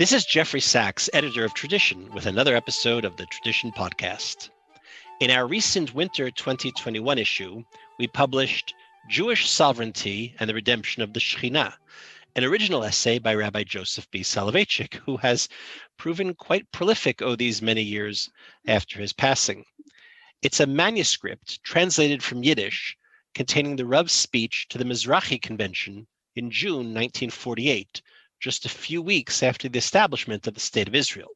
This is Jeffrey Sachs, editor of Tradition, with another episode of the Tradition podcast. In our recent winter 2021 issue, we published Jewish Sovereignty and the Redemption of the Shekhinah, an original essay by Rabbi Joseph B. Soloveitchik, who has proven quite prolific these many years after his passing. It's a manuscript translated from Yiddish containing the Rav's speech to the Mizrahi Convention in June 1948, just a few weeks after the establishment of the State of Israel.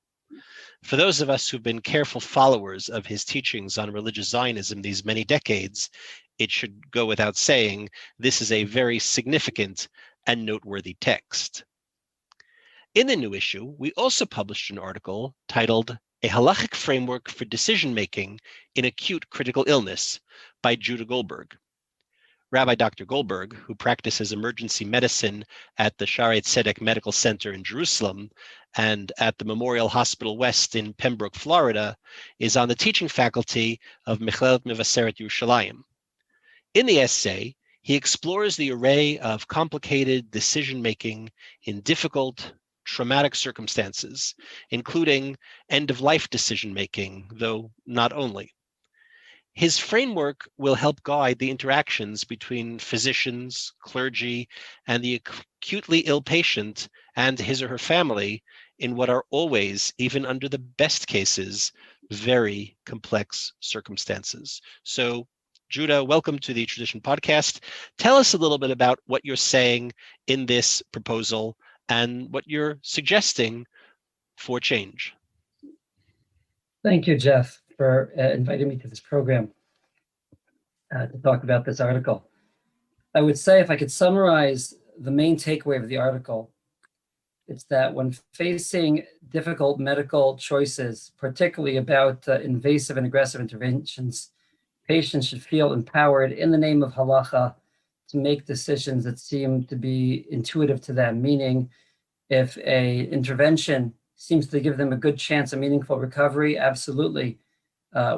For those of us who've been careful followers of his teachings on religious Zionism these many decades, it should go without saying, this is a very significant and noteworthy text. In the new issue, we also published an article titled A Halakhic Framework for Decision-Making in Acute Critical Illness by Judah Goldberg. Rabbi Dr. Goldberg, who practices emergency medicine at the Shaare Zedek Medical Center in Jerusalem and at the Memorial Hospital West in Pembroke, Florida, is on the teaching faculty of Michlelet Mevaseret Yerusahalayim. In the essay, he explores the array of complicated decision-making in difficult, traumatic circumstances, including end-of-life decision-making, though not only. His framework will help guide the interactions between physicians, clergy, and the acutely ill patient and his or her family in what are always, even under the best cases, very complex circumstances. So, Judah, welcome to the Tradition podcast. Tell us a little bit about what you're saying in this proposal and what you're suggesting for change. Thank you, Jeff, for inviting me to this program to talk about this article. I would say if I could summarize the main takeaway of the article, it's that when facing difficult medical choices, particularly about invasive and aggressive interventions, patients should feel empowered in the name of halacha to make decisions that seem to be intuitive to them, meaning if an intervention seems to give them a good chance of meaningful recovery, absolutely.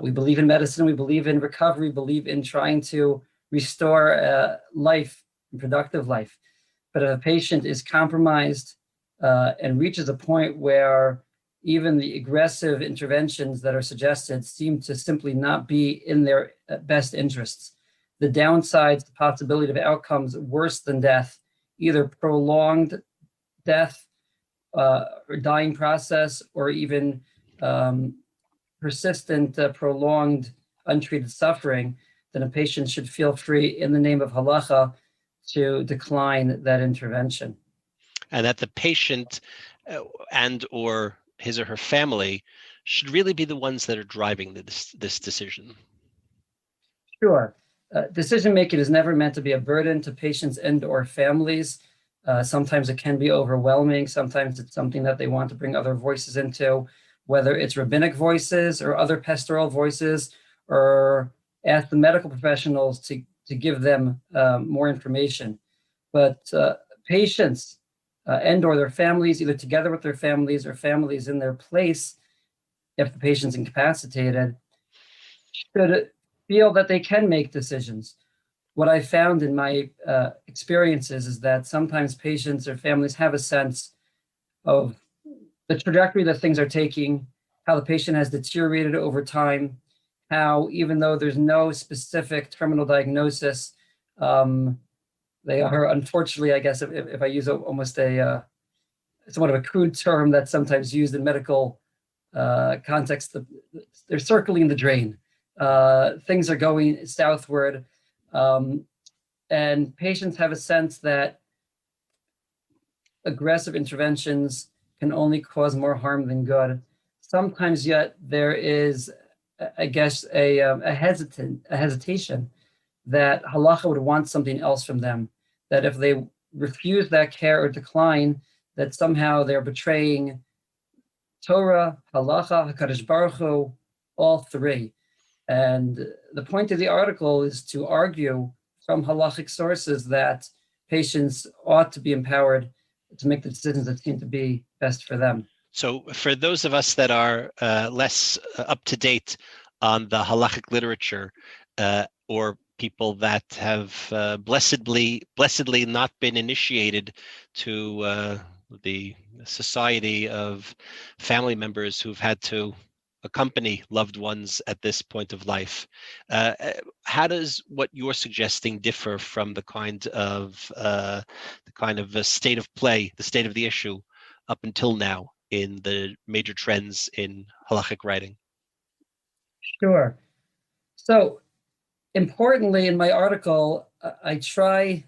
We believe in medicine, we believe in recovery, believe in trying to restore life, productive life. But if a patient is compromised and reaches a point where even the aggressive interventions that are suggested seem to simply not be in their best interests, the downsides, the possibility of outcomes worse than death, either prolonged death or dying process, or even persistent, prolonged, untreated suffering, then a patient should feel free in the name of halacha to decline that intervention. And that the patient and or his or her family should really be the ones that are driving this decision. Sure. Decision-making is never meant to be a burden to patients and or families. Sometimes it can be overwhelming. Sometimes it's something that they want to bring other voices into, whether it's rabbinic voices or other pastoral voices, or ask the medical professionals to give them more information. But patients and or their families, either together with their families or families in their place, if the patient's incapacitated, should feel that they can make decisions. What I found in my experiences is that sometimes patients or families have a sense of the trajectory that things are taking, how the patient has deteriorated over time, how even though there's no specific terminal diagnosis, they are, unfortunately, I guess, if I use almost a somewhat of a crude term that's sometimes used in medical context, they're circling the drain. Things are going southward, and patients have a sense that aggressive interventions can only cause more harm than good. Sometimes yet there is, I guess, a hesitation that halacha would want something else from them, that if they refuse that care or decline, that somehow they're betraying Torah, halacha, HaKadosh Baruch Hu, all three. And the point of the article is to argue from halachic sources that patients ought to be empowered to make the decisions that seem to be best for them. So for those of us that are less up to date on the halachic literature, or people that have blessedly not been initiated to the society of family members who've had to accompany loved ones at this point of life. How does what you're suggesting differ from the kind of state of play, the state of the issue up until now in the major trends in halachic writing? Sure. So importantly, in my article, I try,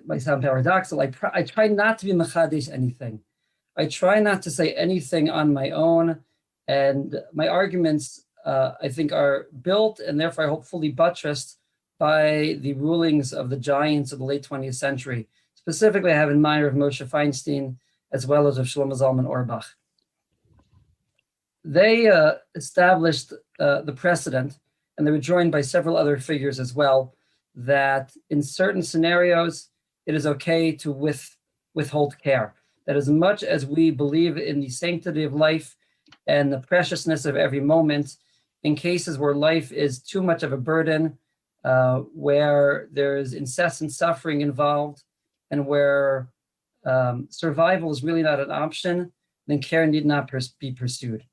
might sound paradoxical, I try not to be mechadesh anything. I try not to say anything on my own, and my arguments, I think, are built and therefore hopefully buttressed by the rulings of the giants of the late 20th century. Specifically, I have in mind of Moshe Feinstein, as well as of Shlomo Zalman Auerbach. They established the precedent, and they were joined by several other figures as well, that in certain scenarios, it is okay to withhold care. That as much as we believe in the sanctity of life and the preciousness of every moment, in cases where life is too much of a burden, where there's incessant suffering involved, and where survival is really not an option, then care need not be pursued.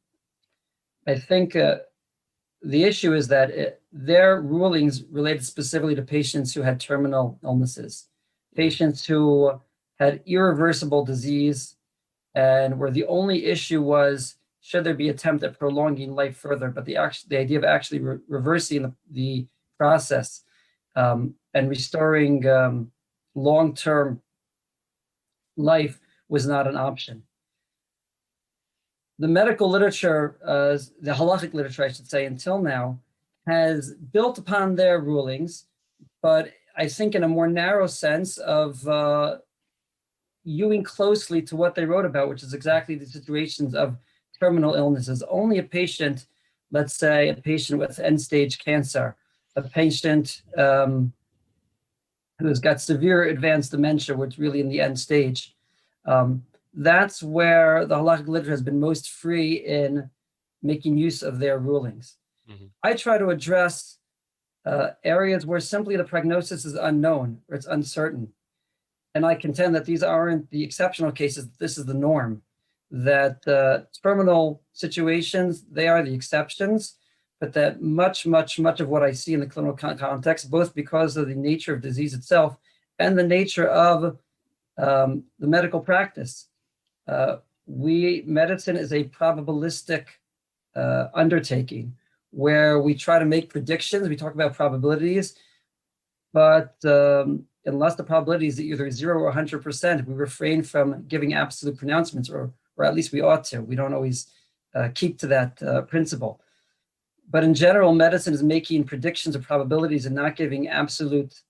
I think the issue is that their rulings related specifically to patients who had terminal illnesses, patients who had irreversible disease, and where the only issue was, should there be attempt at prolonging life further, but the idea of actually reversing the process and restoring long-term life was not an option. The medical literature, the halachic literature, I should say, until now, has built upon their rulings, but I think in a more narrow sense of viewing closely to what they wrote about, which is exactly the situations of terminal illnesses. Only a patient, let's say a patient with end-stage cancer, a patient who has got severe advanced dementia, which really in the end stage, that's where the halachic literature has been most free in making use of their rulings. Mm-hmm. I try to address areas where simply the prognosis is unknown or it's uncertain. And I contend that these aren't the exceptional cases, this is the norm, that terminal situations, they are the exceptions, but that much of what I see in the clinical context, both because of the nature of disease itself and the nature of the medical practice, medicine is a probabilistic undertaking where we try to make predictions. We talk about probabilities, but unless the probability is either 0 or 100%, we refrain from giving absolute pronouncements, or at least we ought to. We don't always keep to that principle. But in general, medicine is making predictions of probabilities and not giving absolute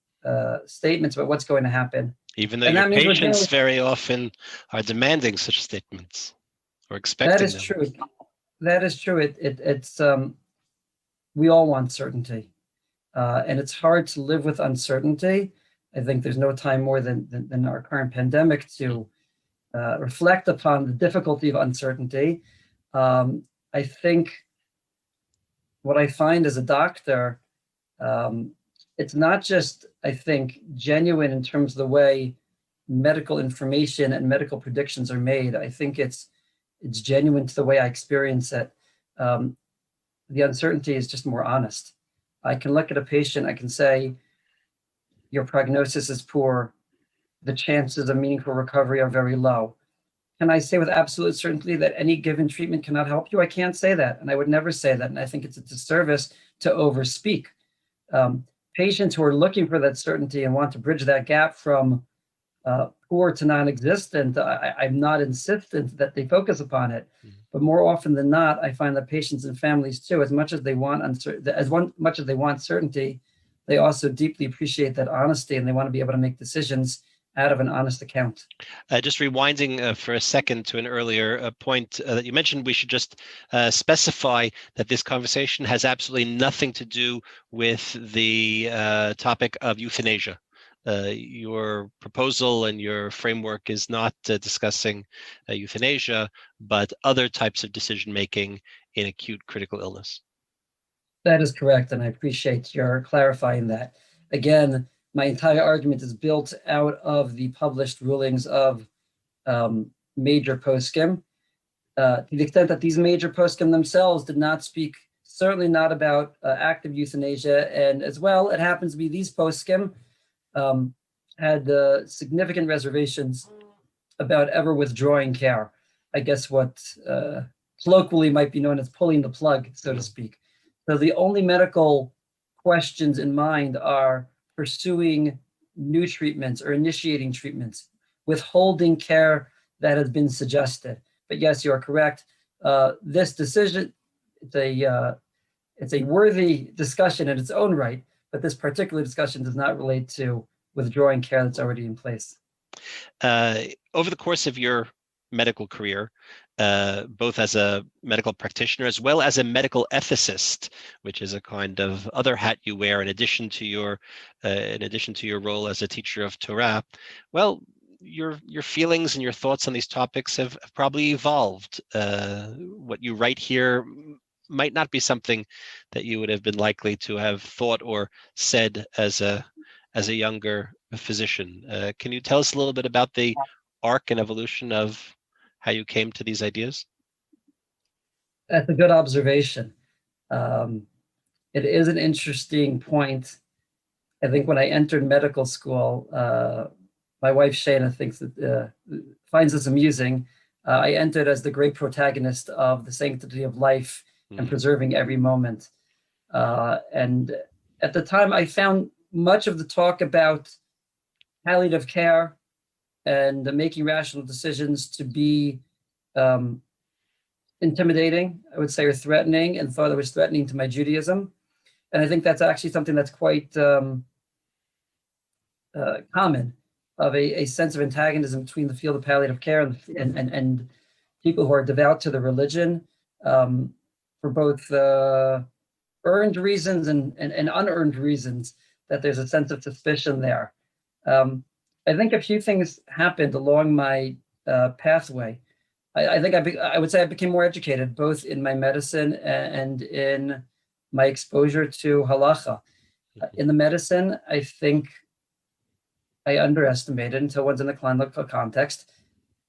statements about what's going to happen. Even though your patients very often are demanding such statements or expecting them. That is true. That is true. It's we all want certainty, and it's hard to live with uncertainty. I think there's no time more than our current pandemic to reflect upon the difficulty of uncertainty. I think what I find as a doctor, it's not just, I think, genuine in terms of the way medical information and medical predictions are made. I think it's genuine to the way I experience it. The uncertainty is just more honest. I can look at a patient, I can say, your prognosis is poor, the chances of meaningful recovery are very low. Can I say with absolute certainty that any given treatment cannot help you? I can't say that, and I would never say that, and I think it's a disservice to overspeak. Patients who are looking for that certainty and want to bridge that gap from poor to non-existent, I'm not insistent that they focus upon it, but more often than not, I find that patients and families too, as much as they want much as they want certainty, they also deeply appreciate that honesty, and they want to be able to make decisions out of an honest account. Just rewinding for a second to an earlier point that you mentioned, we should just specify that this conversation has absolutely nothing to do with the topic of euthanasia. Your proposal and your framework is not discussing euthanasia, but other types of decision-making in acute critical illness. That is correct, and I appreciate your clarifying that. Again, my entire argument is built out of the published rulings of major poskim, to the extent that these major poskim themselves did not speak, certainly not about active euthanasia, and as well, it happens to be these poskim had significant reservations about ever withdrawing care. I guess what colloquially might be known as pulling the plug, so to speak. So the only medical questions in mind are pursuing new treatments or initiating treatments, withholding care that has been suggested. But yes, you are correct. This decision, it's a worthy discussion in its own right, but this particular discussion does not relate to withdrawing care that's already in place. Over the course of your medical career, both as a medical practitioner as well as a medical ethicist, which is a kind of other hat you wear in addition to your role as a teacher of Torah, well, your feelings and your thoughts on these topics have probably evolved. What you write here might not be something that you would have been likely to have thought or said as a younger physician. Can you tell us a little bit about the arc and evolution of how you came to these ideas? That's a good observation. It is an interesting point. I think when I entered medical school, my wife Shana finds this amusing. I entered as the great protagonist of the sanctity of life and preserving every moment. And at the time, I found much of the talk about palliative care and making rational decisions to be intimidating, I would say, or threatening, and thought it was threatening to my Judaism. And I think that's actually something that's quite common, of a sense of antagonism between the field of palliative care and people who are devout to the religion, for both earned reasons and unearned reasons, that there's a sense of suspicion there. I think a few things happened along my pathway. I would say I became more educated, both in my medicine and in my exposure to halacha. In the medicine, I think I underestimated, until one's in the clinical context,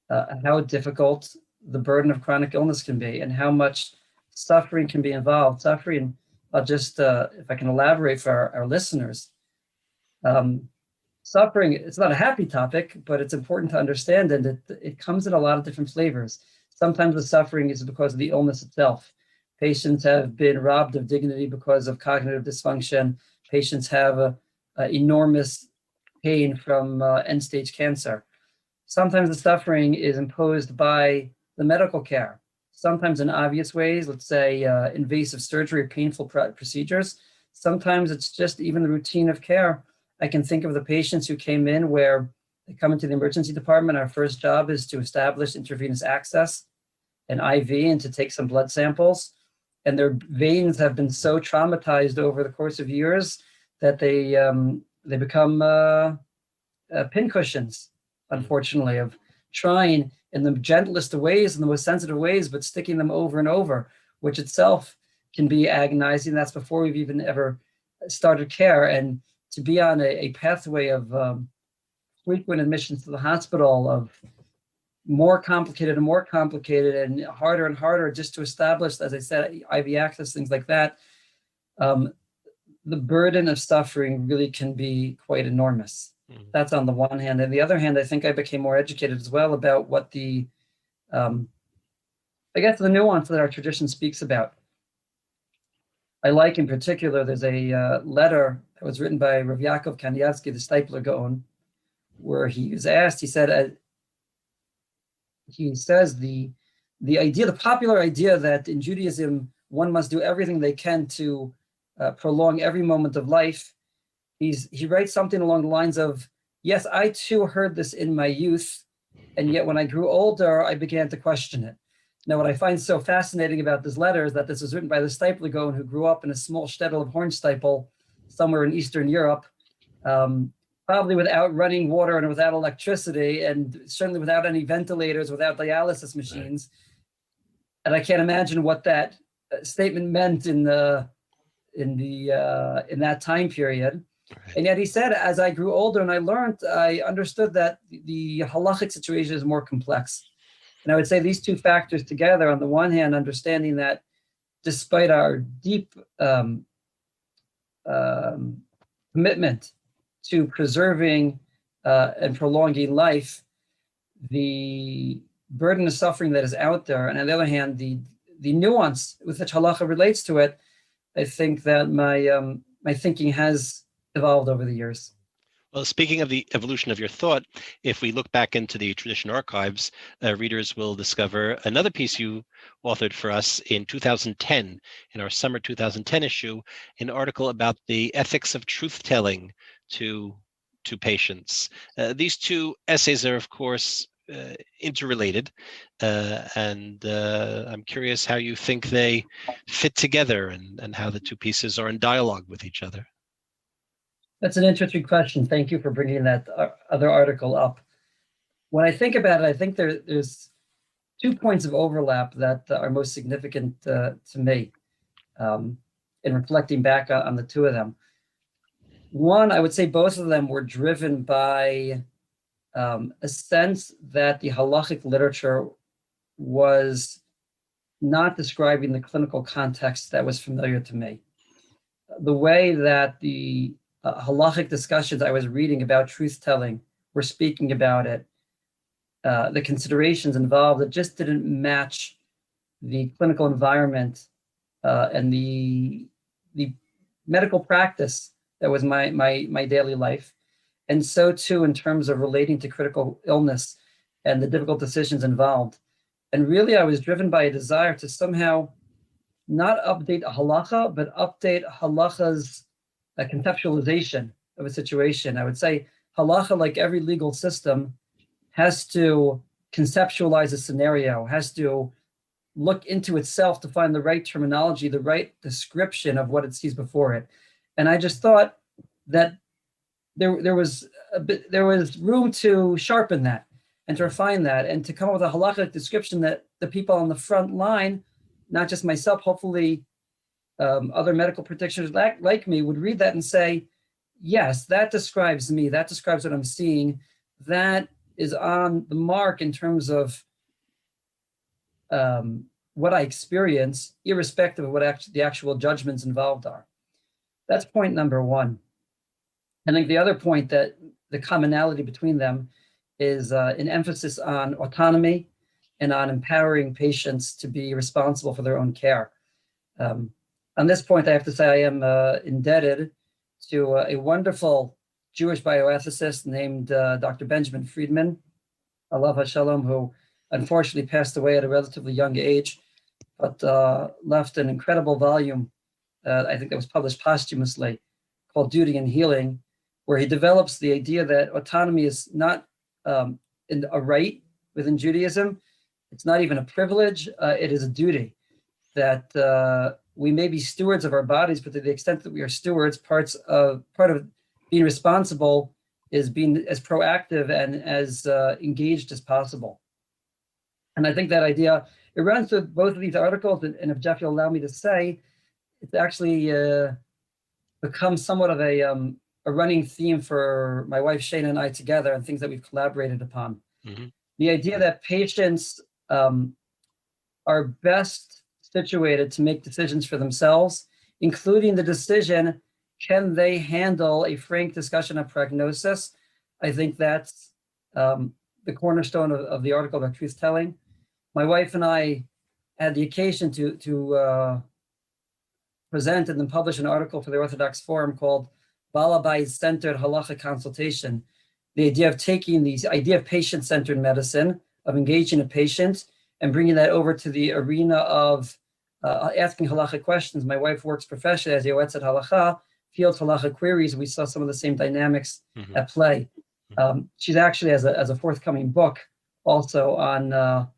how difficult the burden of chronic illness can be and how much suffering can be involved. Suffering, I'll just, if I can elaborate for our listeners, suffering, it's not a happy topic, but it's important to understand, and it comes in a lot of different flavors. Sometimes the suffering is because of the illness itself. Patients have been robbed of dignity because of cognitive dysfunction. Patients have enormous pain from end-stage cancer. Sometimes the suffering is imposed by the medical care, sometimes in obvious ways, let's say invasive surgery or painful procedures. Sometimes it's just even the routine of care. I can think of the patients who came in where they come into the emergency department. Our first job is to establish intravenous access, an IV, and to take some blood samples. And their veins have been so traumatized over the course of years that they become pincushions, unfortunately, of trying in the gentlest of ways and the most sensitive ways, but sticking them over and over, which itself can be agonizing. That's before we've even ever started care. And to be on a pathway of frequent admissions to the hospital, of more complicated and harder just to establish, as I said, IV access, things like that, the burden of suffering really can be quite enormous. That's on the one hand. And the other hand, I think I became more educated as well about what the nuance that our tradition speaks about. I like in particular, there's a letter that was written by Rav Yaakov Kanievsky, the Steipler Gaon, where he was asked, he says the popular idea that in Judaism, one must do everything they can to prolong every moment of life. He writes something along the lines of, yes, I too heard this in my youth, and yet when I grew older, I began to question it. Now, what I find so fascinating about this letter is that this was written by the Steipler Gaon, who grew up in a small shtetl of Hornsteipel, somewhere in Eastern Europe, probably without running water and without electricity, and certainly without any ventilators, without dialysis machines. And I can't imagine what that statement meant in that time period. Right. And yet he said, as I grew older and I learned, I understood that the halachic situation is more complex. And I would say these two factors together, on the one hand, understanding that despite our deep commitment to preserving and prolonging life, the burden of suffering that is out there, and on the other hand, the nuance with which halacha relates to it, I think that my thinking has evolved over the years. Well, speaking of the evolution of your thought, if we look back into the tradition archives, readers will discover another piece you authored for us in 2010, in our summer 2010 issue, an article about the ethics of truth-telling to patients. These two essays are, of course, interrelated, and I'm curious how you think they fit together and how the two pieces are in dialogue with each other. That's an interesting question. Thank you for bringing that other article up. When I think about it, I think there's 2 points of overlap that are most significant to me in reflecting back on the two of them. One, I would say both of them were driven by a sense that the halachic literature was not describing the clinical context that was familiar to me. The way that the halachic discussions I was reading about truth-telling were speaking about it, the considerations involved, that just didn't match the clinical environment and the medical practice that was my daily life. And so too in terms of relating to critical illness and the difficult decisions involved. And really I was driven by a desire to somehow not update a halacha, but update halacha's a conceptualization of a situation. I would say halacha, like every legal system, has to conceptualize a scenario, has to look into itself to find the right terminology, the right description of what it sees before it. And I just thought that there was room to sharpen that and to refine that and to come up with a halachic description that the people on the front line, not just myself, hopefully other medical practitioners like me would read that and say, yes, that describes me. That describes what I'm seeing. That is on the mark in terms of what I experience, irrespective of what the actual judgments involved are. That's point number one. I think the other point, that the commonality between them is an emphasis on autonomy and on empowering patients to be responsible for their own care. On this point, I have to say I am indebted to a wonderful Jewish bioethicist named Dr. Benjamin Friedman, alav hashalom, who unfortunately passed away at a relatively young age, but left an incredible volume, I think that was published posthumously, called Duty and Healing, where he develops the idea that autonomy is not a right within Judaism. It's not even a privilege. It is a duty, that we may be stewards of our bodies, but to the extent that we are stewards, part of being responsible is being as proactive and as engaged as possible. And I think that idea, it runs through both of these articles, and if Jeff, you'll allow me to say, it's actually become somewhat of a running theme for my wife Shana and I together, and things that we've collaborated upon. Mm-hmm. The idea that patients are best situated to make decisions for themselves, including the decision, can they handle a frank discussion of prognosis? I think that's the cornerstone of the article about truth-telling. My wife and I had the occasion to present and then publish an article for the Orthodox Forum called Balabais-Centered Halacha Consultation, the idea of taking the idea of patient-centered medicine, of engaging a patient, and bringing that over to the arena of asking halacha questions. My wife works professionally as Yoetzet Halacha, fields halacha queries. We saw some of the same dynamics at play. She's actually has a forthcoming book also on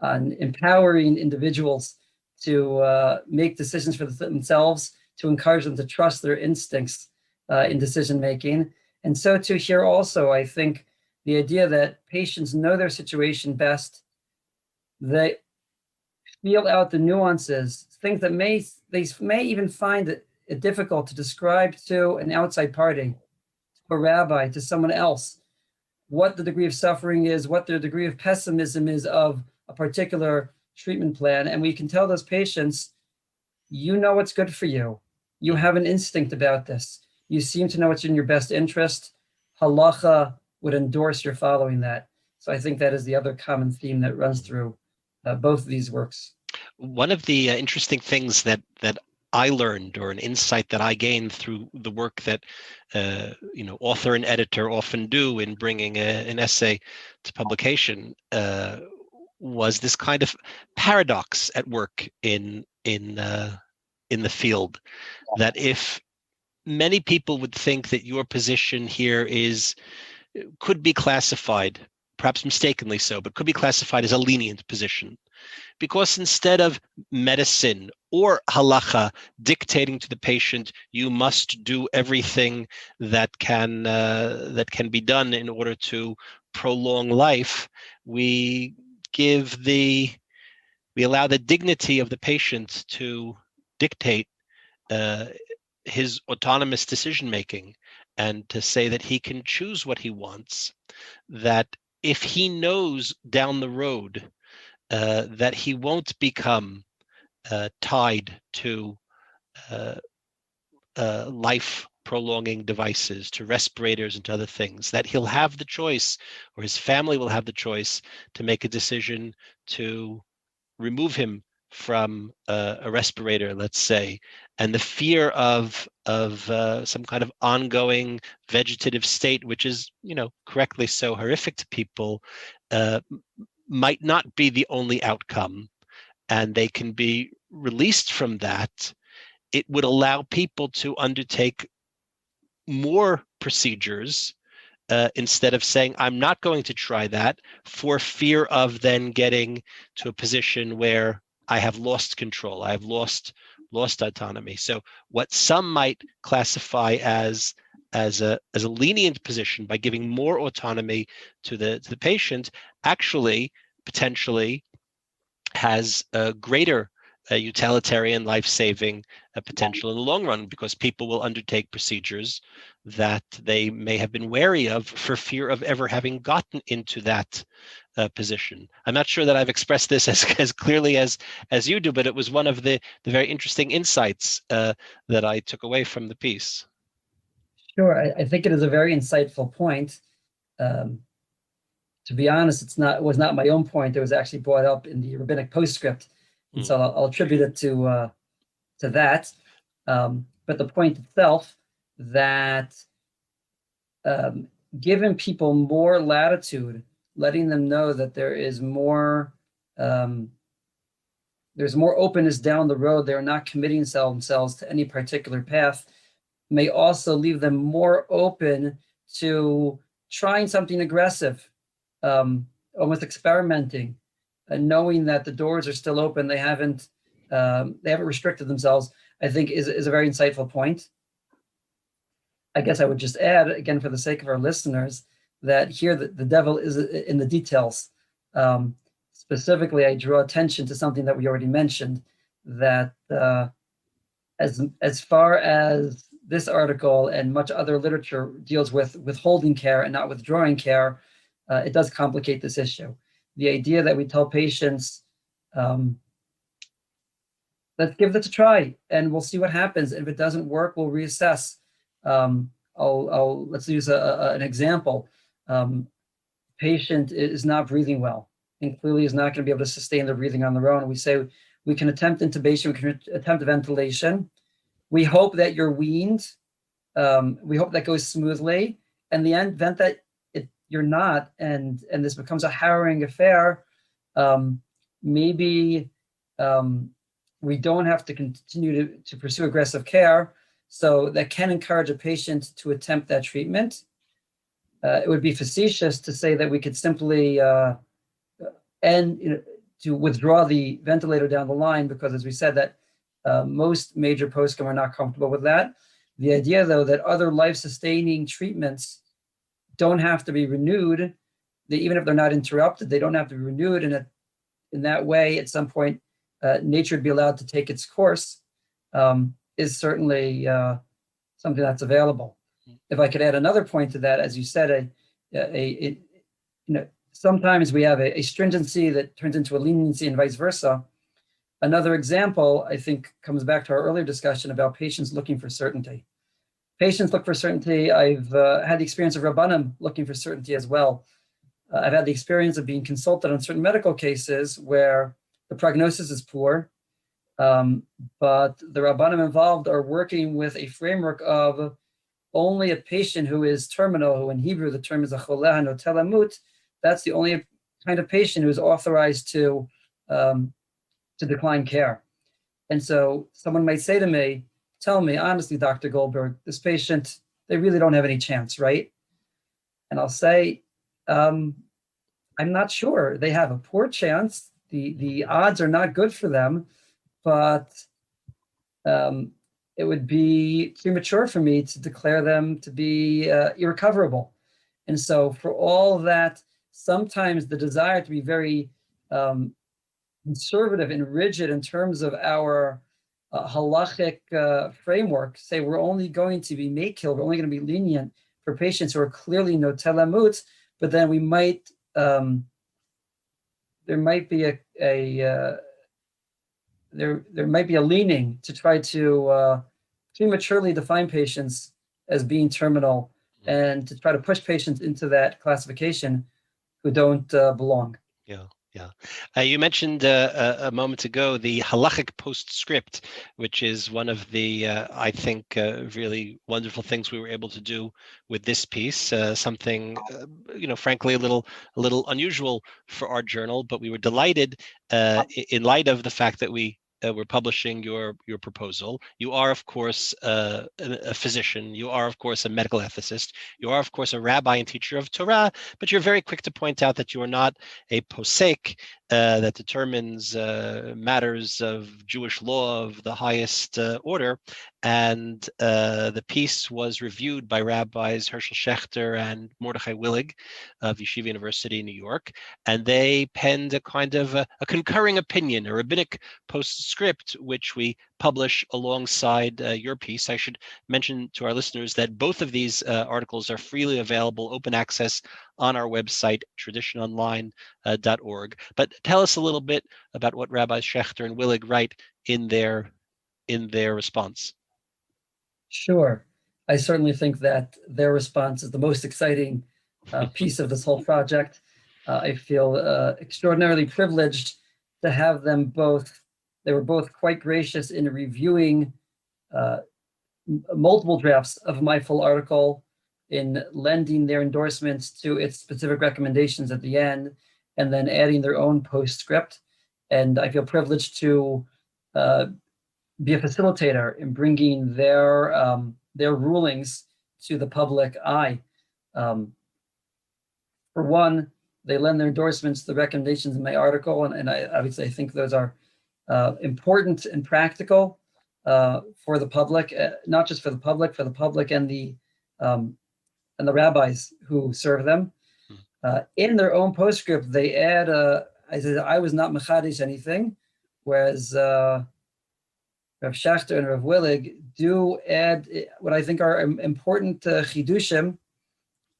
empowering individuals to make decisions for themselves, to encourage them to trust their instincts in decision making. And so to here also, I think the idea that patients know their situation best, they feel out the nuances, things that they may even find it difficult to describe to an outside party, to a rabbi, to someone else, what the degree of suffering is, what the degree of pessimism is of a particular treatment plan. And we can tell those patients, you know what's good for you. You have an instinct about this. You seem to know what's in your best interest. Halacha would endorse your following that. So I think that is the other common theme that runs through both of these works. One of the interesting things that I learned, or an insight that I gained through the work that author and editor often do in bringing an essay to publication, was this kind of paradox at work in the field. That if many people would think that your position here could be classified, perhaps mistakenly so, but could be classified as a lenient position, because instead of medicine or halacha dictating to the patient, you must do everything that can be done in order to prolong life, we allow the dignity of the patient to dictate his autonomous decision making, and to say that he can choose what he wants, that if he knows down the road that he won't become tied to life prolonging devices, to respirators and to other things, that he'll have the choice, or his family will have the choice, to make a decision to remove him from a respirator, let's say, and the fear of some kind of ongoing vegetative state, which is, correctly so horrific to people, might not be the only outcome, and they can be released from that. It would allow people to undertake more procedures instead of saying, I'm not going to try that, for fear of then getting to a position where I have lost control, I have lost autonomy. So what some might classify as a lenient position, by giving more autonomy to the patient, actually potentially has a greater utilitarian, life-saving potential in the long run, because people will undertake procedures that they may have been wary of for fear of ever having gotten into that position. I'm not sure that I've expressed this as clearly as you do, but it was one of the very interesting insights that I took away from the piece. Sure, I think it is a very insightful point. To be honest, it was not my own point. It was actually brought up in the Rabbinic Postscript, and so I'll attribute it to that. But the point itself, that giving people more latitude, letting them know that there is more, there's more openness down the road, they're not committing themselves to any particular path, may also leave them more open to trying something aggressive, almost experimenting, and knowing that the doors are still open, they haven't restricted themselves, I think is a very insightful point. I guess I would just add, again, for the sake of our listeners, that here the devil is in the details. Specifically, I draw attention to something that we already mentioned, that as far as this article and much other literature deals with withholding care and not withdrawing care, it does complicate this issue. The idea that we tell patients, let's give this a try and we'll see what happens. If it doesn't work, we'll reassess. Let's use an example. Patient is not breathing well and clearly is not going to be able to sustain their breathing on their own. And we say, we can attempt intubation, we can attempt ventilation. We hope that you're weaned. We hope that goes smoothly. And the event that you're not, and this becomes a harrowing affair, maybe we don't have to continue to pursue aggressive care. So that can encourage a patient to attempt that treatment. It would be facetious to say that we could simply to withdraw the ventilator down the line, because as we said, that most major postscripts are not comfortable with that. The idea, though, that other life-sustaining treatments don't have to be renewed, even if they're not interrupted, they don't have to be renewed, and in that way, at some point, nature would be allowed to take its course. is certainly something that's available. If I could add another point to that, as you said, sometimes we have a stringency that turns into a leniency and vice versa. Another example, I think, comes back to our earlier discussion about patients looking for certainty. Patients look for certainty. I've had the experience of Rabbanim looking for certainty as well. I've had the experience of being consulted on certain medical cases where the prognosis is poor, but the Rabbanim involved are working with a framework of only a patient who is terminal, who in Hebrew the term is a choleh hanotel lamut. That's the only kind of patient who is authorized to decline care. And so someone might say to me, tell me honestly, Dr. Goldberg, this patient, they really don't have any chance, right? And I'll say, I'm not sure. They have a poor chance. The odds are not good for them, but it would be premature for me to declare them to be irrecoverable. And so for all that, sometimes the desire to be very conservative and rigid in terms of our Halakhic framework, say we're only going to be makil, we're only going to be lenient for patients who are clearly notel lamut, but then we might, there might be there might be a leaning to try to prematurely define patients as being terminal and to try to push patients into that classification who don't belong. Yeah. You mentioned a moment ago the Halakhic Postscript, which is one of the, I think, really wonderful things we were able to do with this piece. Something, frankly, a little unusual for our journal, but we were delighted in light of the fact that we're publishing your proposal. You are, of course, a physician. You are, of course, a medical ethicist. You are, of course, a rabbi and teacher of Torah, but you're very quick to point out that you are not a posek that determines matters of Jewish law of the highest order. And the piece was reviewed by rabbis Hershel Schachter and Mordechai Willig of Yeshiva University in New York. And they penned a kind of a concurring opinion, a rabbinic postscript, which we publish alongside your piece. I should mention to our listeners that both of these articles are freely available, open access on our website, traditiononline.org. But tell us a little bit about what Rabbis Schachter and Willig write in their response. Sure. I certainly think that their response is the most exciting piece of this whole project. I feel extraordinarily privileged to have them both. They were both quite gracious in reviewing multiple drafts of my full article, in lending their endorsements to its specific recommendations at the end, and then adding their own postscript. And I feel privileged to be a facilitator in bringing their rulings to the public eye. For one, they lend their endorsements to the recommendations in my article, and I obviously I think those are important and practical for the public, not just for the public and the rabbis who serve them. In their own postscript, they add, I said I was not mechadish anything, whereas Rav Schachter and Rav Willig do add what I think are important chidushim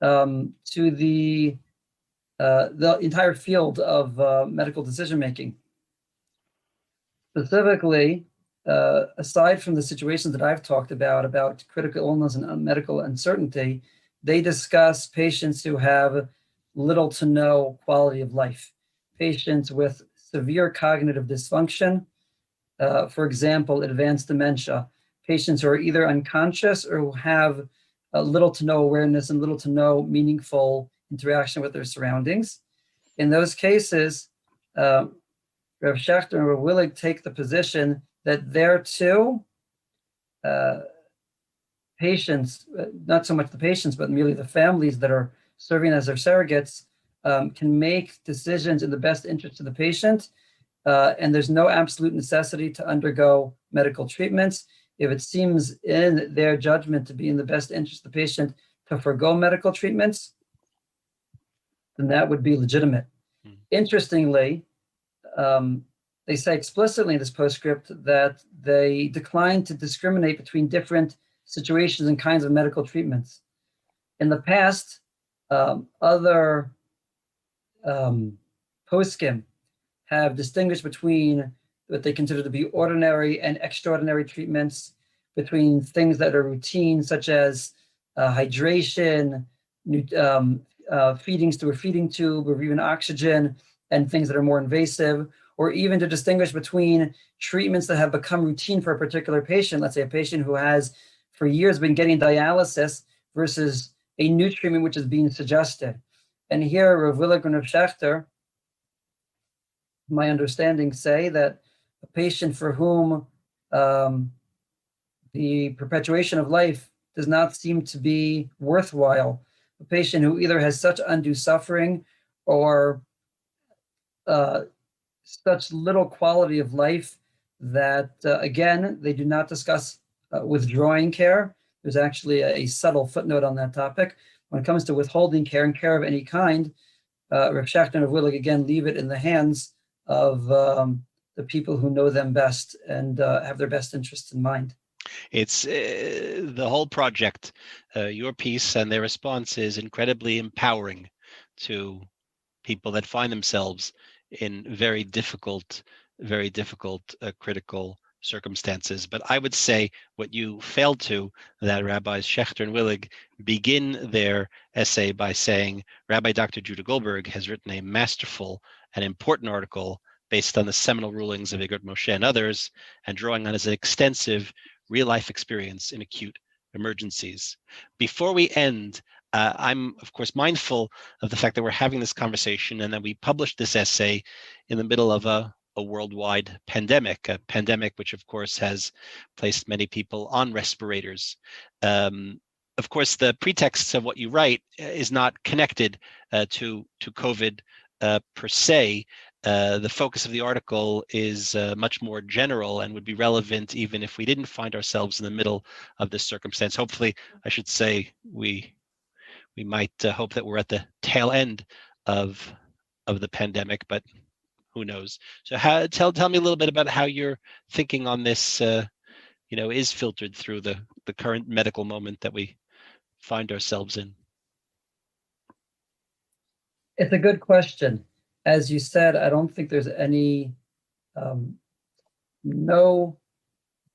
to the entire field of medical decision making. Specifically, aside from the situations that I've talked about critical illness and medical uncertainty, they discuss patients who have little to no quality of life, patients with severe cognitive dysfunction, for example, advanced dementia, patients who are either unconscious or who have little to no awareness and little to no meaningful interaction with their surroundings. In those cases, Rav Schachter and Rav Willig take the position that there too, patients, not so much the patients, but merely the families that are serving as their surrogates, can make decisions in the best interest of the patient, and there's no absolute necessity to undergo medical treatments. If it seems in their judgment to be in the best interest of the patient to forego medical treatments, then that would be legitimate. Interestingly, they say explicitly in this postscript that they decline to discriminate between different situations and kinds of medical treatments. In the past, other postskim have distinguished between what they consider to be ordinary and extraordinary treatments, between things that are routine, such as hydration, feedings through a feeding tube, or even oxygen, and things that are more invasive, or even to distinguish between treatments that have become routine for a particular patient. Let's say a patient who has for years been getting dialysis versus a new treatment which is being suggested. And here, Rav Willig and Rav Schachter, my understanding, say that a patient for whom the perpetuation of life does not seem to be worthwhile, a patient who either has such undue suffering or such little quality of life that, again, they do not discuss withdrawing care. There's actually a subtle footnote on that topic. When it comes to withholding care and care of any kind, Rav Schachter and Rav Willig, again, leave it in the hands of the people who know them best and have their best interests in mind. It's the whole project, your piece and their response is incredibly empowering to people that find themselves in very difficult, critical circumstances. But I would say what you failed to, that Rabbis Schachter and Willig begin their essay by saying, Rabbi Dr. Judah Goldberg has written a masterful and important article based on the seminal rulings of Igrat Moshe and others, and drawing on his extensive real-life experience in acute emergencies. Before we end, I'm, of course, mindful of the fact that we're having this conversation and that we published this essay in the middle of a worldwide pandemic, a pandemic which, of course, has placed many people on respirators. Of course, the pretext of what you write is not connected to COVID per se. The focus of the article is much more general and would be relevant even if we didn't find ourselves in the middle of this circumstance. Hopefully, I should say, we might hope that we're at the tail end of the pandemic, but who knows? So tell me a little bit about how your thinking on this is filtered through the current medical moment that we find ourselves in. It's a good question. As you said, I don't think there's no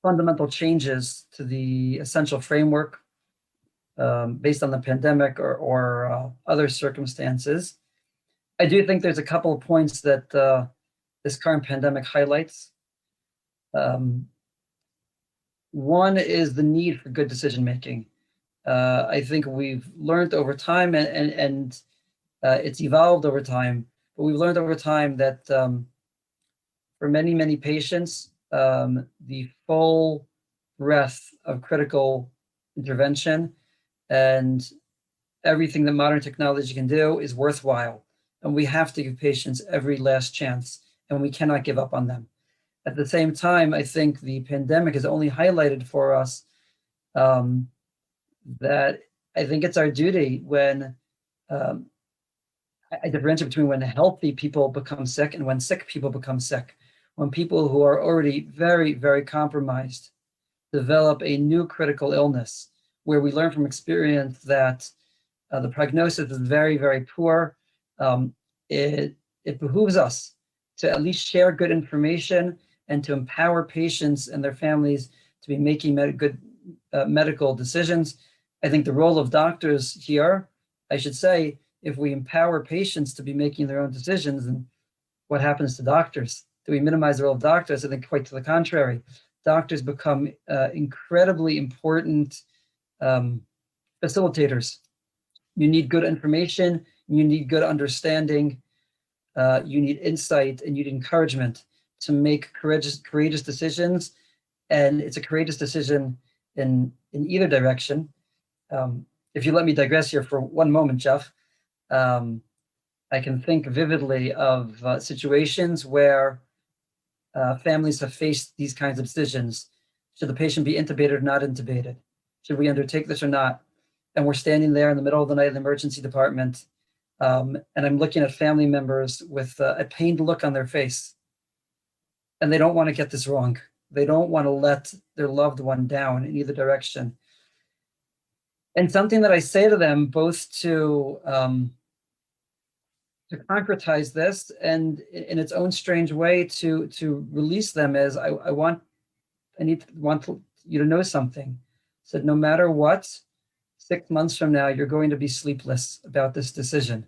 fundamental changes to the essential framework based on the pandemic or other circumstances. I do think there's a couple of points that this current pandemic highlights. One is the need for good decision-making. I think we've learned over time, and it's evolved over time, but we've learned over time that for many, many patients, the full breadth of critical intervention and everything that modern technology can do is worthwhile. And we have to give patients every last chance, and we cannot give up on them. At the same time, I think the pandemic has only highlighted for us that I think it's our duty when I differentiate between when healthy people become sick and when sick people become sick. When people who are already very, very compromised develop a new critical illness, where we learn from experience that the prognosis is very, very poor, it behooves us to at least share good information and to empower patients and their families to be making good medical decisions. I think the role of doctors here, I should say, if we empower patients to be making their own decisions, and what happens to doctors? Do we minimize the role of doctors? I think quite to the contrary. Doctors become incredibly important facilitators. You need good information, you need good understanding, you need insight, and you need encouragement to make courageous decisions. And it's a courageous decision in either direction. If you let me digress here for one moment, Jeff, I can think vividly of situations where families have faced these kinds of decisions. Should the patient be intubated or not intubated? Should we undertake this or not? And we're standing there in the middle of the night in the emergency department, and I'm looking at family members with a pained look on their face. and they don't want to get this wrong. They don't want to let their loved one down in either direction. And something that I say to them, both to concretize this and in its own strange way to release them, is I want you to know something. I said, no matter what, 6 months from now, you're going to be sleepless about this decision.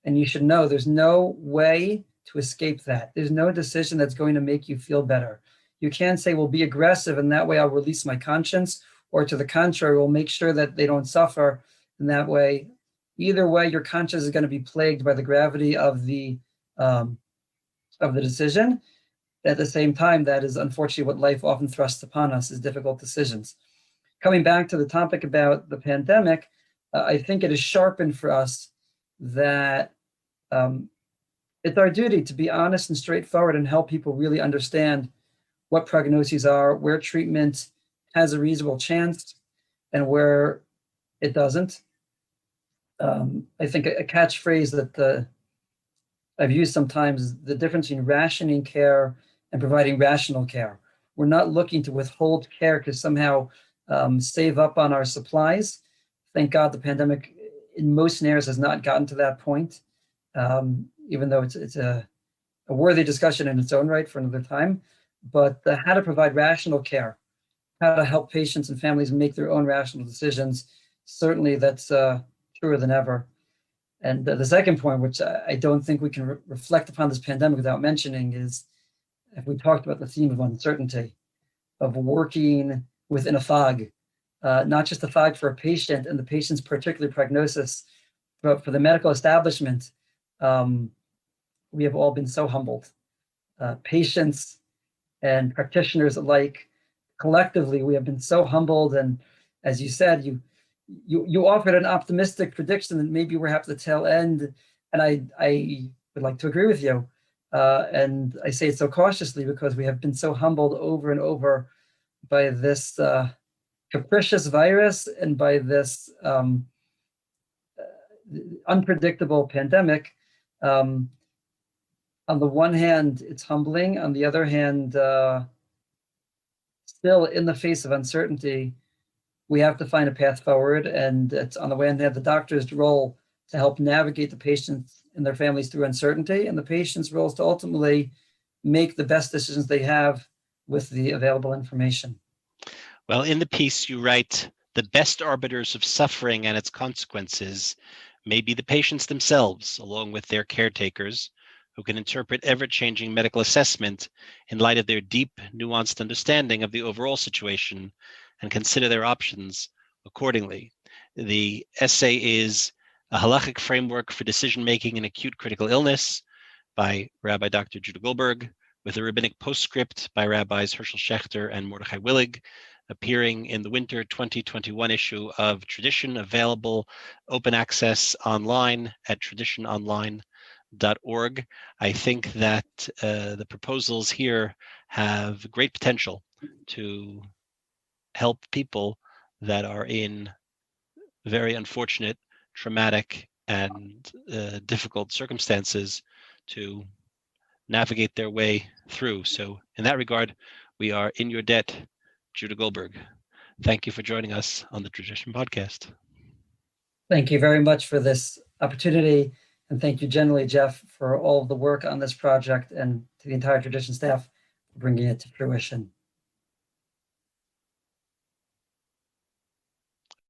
And you should know there's no way to escape that. There's no decision that's going to make you feel better. You can't say, well, be aggressive, and that way I'll release my conscience, or to the contrary, we'll make sure that they don't suffer. And that way, either way, your conscience is going to be plagued by the gravity of the decision. At the same time, that is unfortunately what life often thrusts upon us, is difficult decisions. Coming back to the topic about the pandemic, I think it is sharpened for us that it's our duty to be honest and straightforward and help people really understand what prognoses are, where treatment has a reasonable chance, and where it doesn't. I think a catchphrase that I've used sometimes is the difference between rationing care and providing rational care. We're not looking to withhold care to somehow save up on our supplies. Thank God the pandemic in most scenarios has not gotten to that point, even though it's a worthy discussion in its own right for another time. But how to provide rational care, how to help patients and families make their own rational decisions, certainly that's truer than ever. And the second point, which I don't think we can reflect upon this pandemic without mentioning, is if we talked about the theme of uncertainty, of working within a fog, not just a fog for a patient and the patient's particular prognosis, but for the medical establishment. We have all been so humbled. Patients and practitioners alike, collectively, we have been so humbled. And as you said, you offered an optimistic prediction that maybe we're at the tail end, and I would like to agree with you. And I say it so cautiously because we have been so humbled over and over by this capricious virus and by this unpredictable pandemic. On the one hand, it's humbling. On the other hand, still in the face of uncertainty, we have to find a path forward. And it's on the one hand, the doctor's role to help navigate the patients and their families through uncertainty, and the patient's role is to ultimately make the best decisions they have with the available information. Well, in the piece, you write, the best arbiters of suffering and its consequences may be the patients themselves, along with their caretakers, who can interpret ever-changing medical assessment in light of their deep, nuanced understanding of the overall situation and consider their options accordingly. The essay is A Halakhic Framework for Decision-Making in Acute Critical Illness by Rabbi Dr. Judah Goldberg, with a Rabbinic Postscript by Rabbis Hershel, Schachter, and Mordechai Willig, appearing in the winter 2021 issue of Tradition, available open access online at traditiononline.org. I think that the proposals here have great potential to help people that are in very unfortunate, traumatic, and difficult circumstances to navigate their way through. So in that regard, we are in your debt, Judah Goldberg. Thank you for joining us on the Tradition Podcast. Thank you very much for this opportunity. And thank you generally, Jeff, for all of the work on this project, and to the entire Tradition staff for bringing it to fruition.